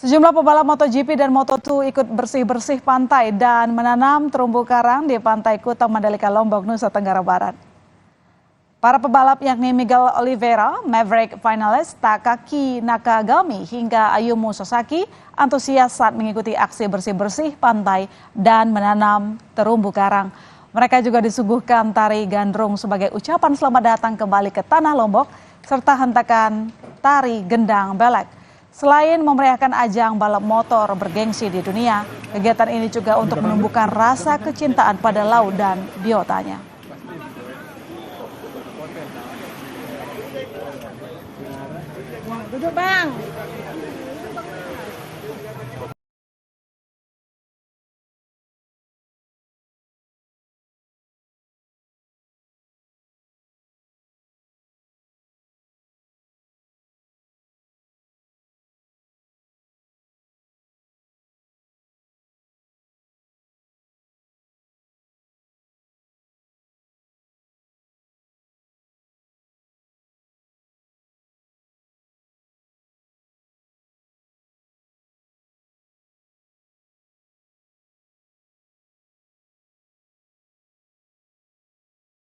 Sejumlah pebalap MotoGP dan Moto2 ikut bersih-bersih pantai dan menanam terumbu karang di Pantai Kuta Mandalika, Lombok, Nusa Tenggara Barat. Para pebalap yakni Miguel Oliveira, Maverick finalist, Takaki Nakagami hingga Ayumu Sasaki antusias saat mengikuti aksi bersih-bersih pantai dan menanam terumbu karang. Mereka juga disuguhkan tari gandrung sebagai ucapan selamat datang kembali ke tanah Lombok serta hentakan tari gendang belek. Selain memeriahkan ajang balap motor bergengsi di dunia, kegiatan ini juga untuk menumbuhkan rasa kecintaan pada laut dan biotanya. Duduk bang.